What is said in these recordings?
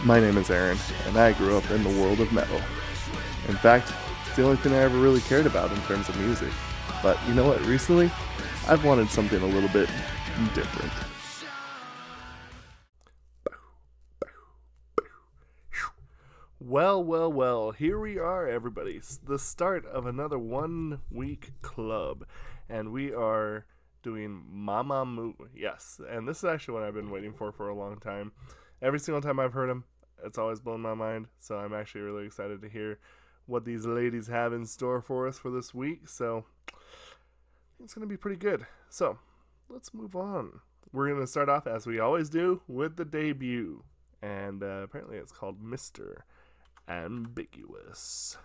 My name is Aaron, and I grew up in the world of metal. In fact, it's the only thing I ever really cared about in terms of music. But you know what, recently, I've wanted something a little bit different. Well, here we are, everybody. It's the start of another 1 week club, and we are doing Mamamoo. Yes, and this is actually what I've been waiting for a long time. Every single time I've heard him, it's always blown my mind, so I'm actually really excited to hear what these ladies have in store for us for this week, so it's going to be pretty good. So, let's move on. We're going to start off, as we always do, with the debut, and apparently it's called Mr. Ambiguous.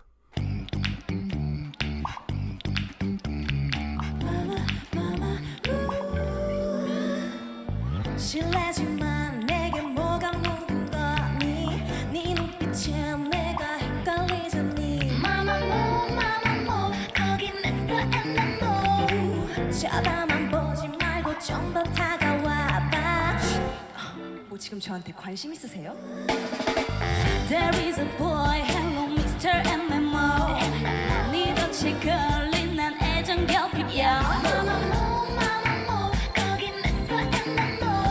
실례지만 내게 뭐가 묻은 거니 네 눈빛에 내가 헷갈리잖니 Mamamoo 거기 Mr.애매모호 쳐다만 보지 말고 좀 더 다가와봐. 뭐 지금 저한테 관심 있으세요? There is a boy, hello Mr.애매모호 네 덫에 걸린 난 애정 결핍이야 Mamamoo 거기 Mr.애매모호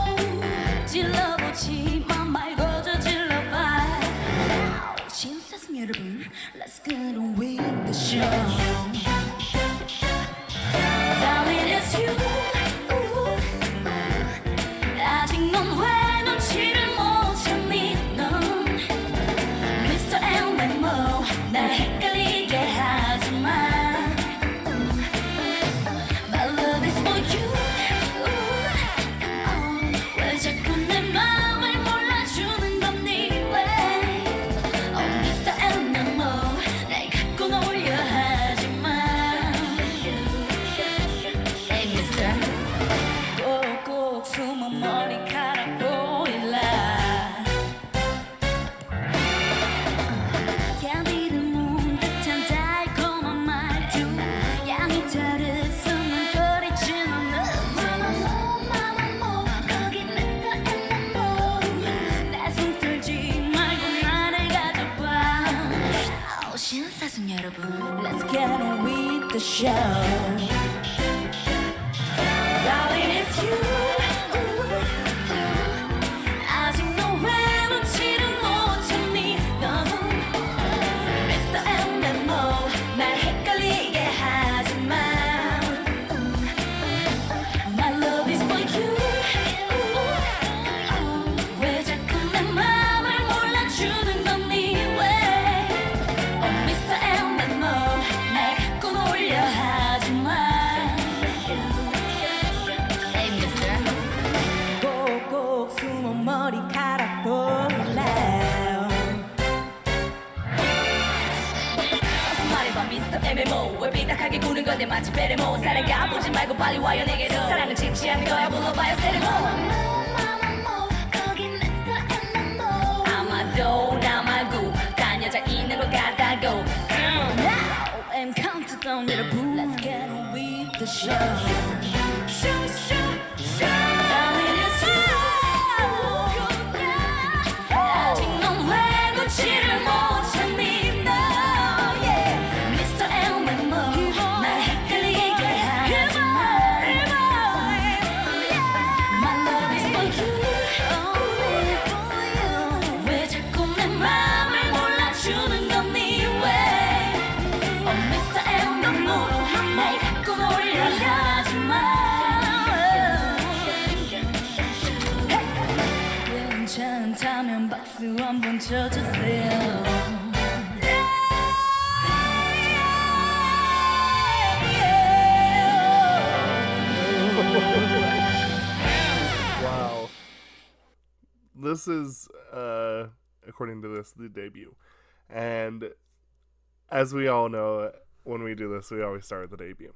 질러보지만 말고 저 질러봐. 신사숙 여러분, let's get on with the show. Darling, it's you. 아직 넌 왜 눈치를 못 채니? 넌 Mr. 애매모호 날 헷갈리게 하지마. My love is for you. 왜 자꾸 내 맘을 몰라주는 거니 왜? Oh Mr. 애매모호 날 갖고 놀려 하지마. Hey Mr. 꼭꼭 숨어 머리카락 보일라. 향기를 묻은 듯한 달콤한 말투 양이 다르서는 거리지는 너 Mamamoo 거기 Mr.애매모호 내 손 떨지 말고 나를 가져봐. 신사숙 여러분, let's get on with the show. Darling, it's you. 아직 너 왜 눈치를 못 채니? 넌 Mr. 애매모호 날 헷갈리게 하지마. My love is for you. 왜 자꾸 내 맘을 몰라주는 거니 왜? Oh Mr. 애매모호 날 갖고 놀려 하지마. Hey Mr. 꼭꼭 숨어 머리카락 보일래. 어서 말해봐 Mr. 애매모호 왜 삐딱하게 구는 건데 마치 베레모. 사랑 가보지 말고 빨리 와요 내게로. 사랑은 쉽지 않을 거야 불러봐요 세레모. Mamamoo 거기 Mr. 애매모호 아마도 나 말고 딴 여자 있는 것 같다고. Now and countdown 여러분, let's get on with the show. Darling, it's you. 아직 넌 왜 눈치를 못 채니? 너 yeah. Mr. 애매모호 날 헷갈리게 하지마. My love is for you. 왜 자꾸 내 맘을 몰라주는 거니 왜? Oh Mr. 애매모호 날 갖고 놀려 하지마. 괜찮다면 박수 한번 쳐주세요. Wow. This is, according to this, the debut. And as we all know, when we do this, we always start with the debut.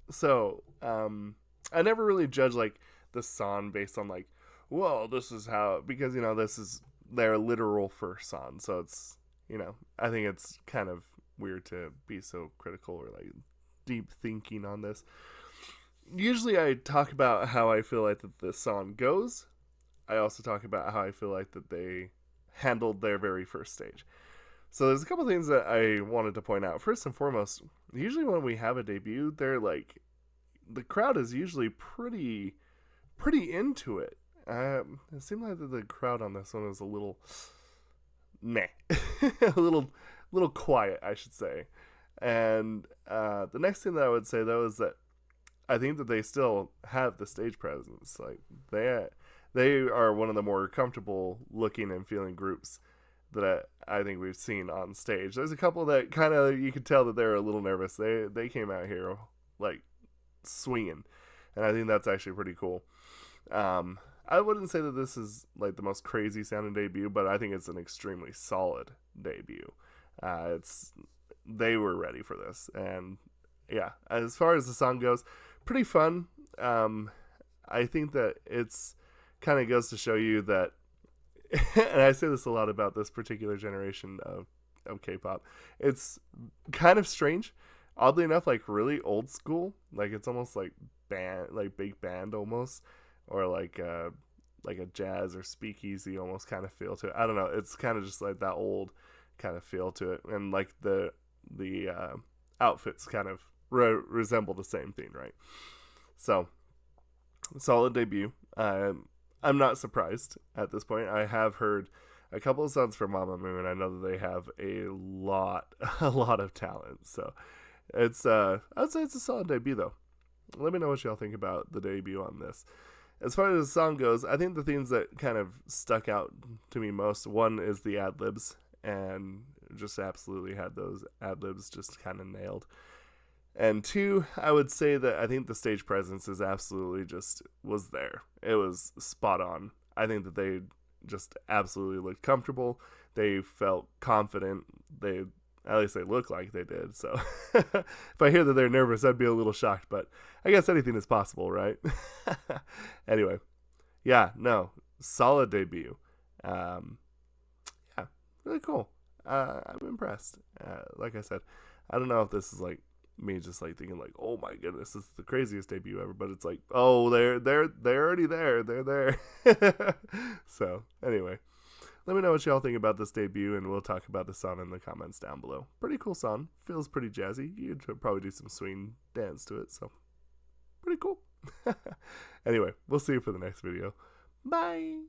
So, I never really judge, like, the song based on, like, well, this is how, because, you know, this is their literal first song. So it's, you know, I think it's kind of weird to be so critical or, like, deep thinking on this. Usually I talk about how I feel like that this song goes. I also talk about how I feel like that they handled their very first stage. So there's a couple things that I wanted to point out. First and foremost, usually when we have a debut, they're like, the crowd is usually pretty into it. It seemed like the crowd on this one was a little meh, a little quiet, I should say. And the next thing that I would say though is that I think that they still have the stage presence. Like they are one of the more comfortable looking and feeling groups that I think we've seen on stage. There's a couple that kind of, you could tell that they're a little nervous. They came out here like swinging, and I think that's actually pretty cool. I wouldn't say that this is like the most crazy sounding debut, but I think it's an extremely solid debut. They were ready for this, and yeah, as far as the song goes, pretty fun. I think that it's kind of goes to show you that, and I say this a lot about this particular generation of K-pop, it's kind of strange, oddly enough, like really old school, like it's almost like big band almost, or like a jazz or speakeasy almost kind of feel to it. I don't know, it's kind of just like that old kind of feel to it, and like the outfits kind of resemble the same thing, right? So solid debut. I'm not surprised at this point. I have heard a couple of songs from Mamamoo, and I know that they have a lot of talent. So it's I'd say it's a solid debut though. Let me know what y'all think about the debut on this. As far as the song goes, I think the things that kind of stuck out to me most, one is the ad libs, and just absolutely had those ad libs just kind of nailed. And two, I would say that I think the stage presence is absolutely just was there. It was spot on. I think that they just absolutely looked comfortable. They felt confident. At least they look like they did. So if I hear that they're nervous, I'd be a little shocked. But I guess anything is possible, right? Anyway, yeah, no, solid debut. Yeah, really cool. I'm impressed. Like I said, I don't know if this is like me just like thinking like, oh my goodness, this is the craziest debut ever, but it's like, oh, they're already there, they're there. So anyway, let me know what y'all think about this debut, and we'll talk about the song in the comments down below. Pretty cool song, feels pretty jazzy. You'd probably do some swing dance to it, so pretty cool. Anyway, we'll see you for the next video. Bye.